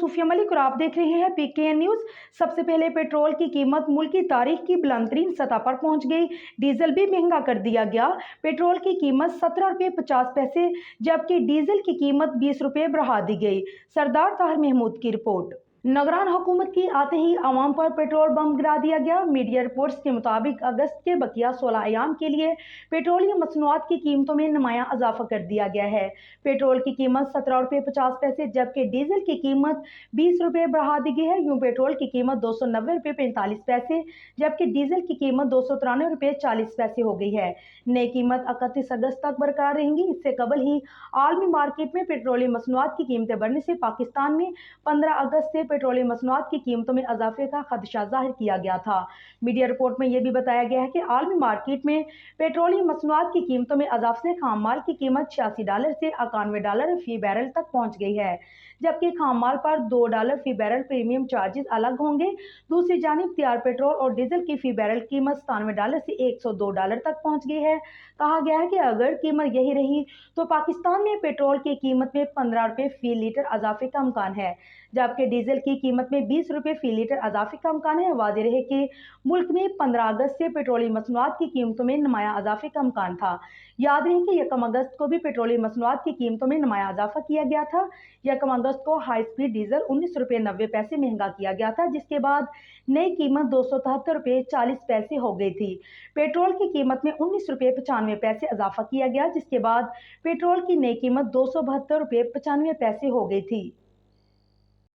सूफिया मलिक और आप देख रहे हैं पीकेएन न्यूज। सबसे पहले पेट्रोल की कीमत मुल्क की तारीख की बुलंदतरीन सतह पर पहुंच गई। डीजल भी महंगा कर दिया गया। पेट्रोल की कीमत 17 रुपये 50 पैसे जबकि डीजल की कीमत 20 रुपये बढ़ा दी गई। सरदार ताहिर महमूद की रिपोर्ट। निगरान हुकूमत की आते ही आवाम पर पेट्रोल बम गिरा दिया गया। मीडिया रिपोर्ट्स के मुताबिक अगस्त के बकिया 16 अयाम के लिए पेट्रोलियम मसनूआत की कीमतों में नुमायां इजाफा कर दिया गया है। पेट्रोल की कीमत 17 रुपये 50 पैसे जबकि डीजल की कीमत 20 रुपये बढ़ा दी गई है। यूं पेट्रोल की कीमत 290 रुपये 45 पैसे जबकि डीजल की कीमत 293 रुपये 40 पैसे हो गई है। नई कीमत 31 अगस्त तक बरकरार रहेंगी। इससे कबल ही आलमी मार्केट में पेट्रोलियम मसनूआत की कीमतें बढ़ने से पाकिस्तान में 15 अगस्त से पेट्रोलियम मसनूआत की कीमतों में इजाफे का खदशा जाहिर किया गया था। मीडिया रिपोर्ट में यह भी बताया गया है कि आलमी मार्केट में पेट्रोलियम मसनूआत की कीमतों में इजाफे से खाम माल की कीमत $86 से $91 फी बैरल तक पहुंच गई है, जबकि खाम माल पर $2 फी बैरल प्रीमियम चार्जेस अलग होंगे। दूसरी जानिब तैयार पेट्रोल और डीजल की फी बैरल कीमत $97 से $102 तक पहुंच गई है। कहा गया है कि अगर कीमत यही रही तो पाकिस्तान में पेट्रोल की कीमत में 15 रुपये फी लीटर इजाफे का इम्कान है, जबकि डीजल की कीमत में 20 रुपये फी लीटर इजाफे का इम्कान है। वाज़ेह रहे कि मुल्क में 15 अगस्त से पेट्रोलियम मसनूआत की कीमतों में नुमायां इजाफे का इम्कान था। याद रहे कि 1 अगस्त को भी पेट्रोलियम मसनूआत की कीमतों में नुमायां इजाफा किया गया था। 1 अगस्त को हाई स्पीड डीजल 19 रुपये 90 पैसे महंगा किया गया था, जिसके बाद नई कीमत 273 रुपये 40 पैसे हो गई थी। पेट्रोल की कीमत में 19 रुपये 95 पैसे इजाफा किया गया, जिसके बाद पेट्रोल की नई कीमत 272 रुपये 95 पैसे हो गई थी।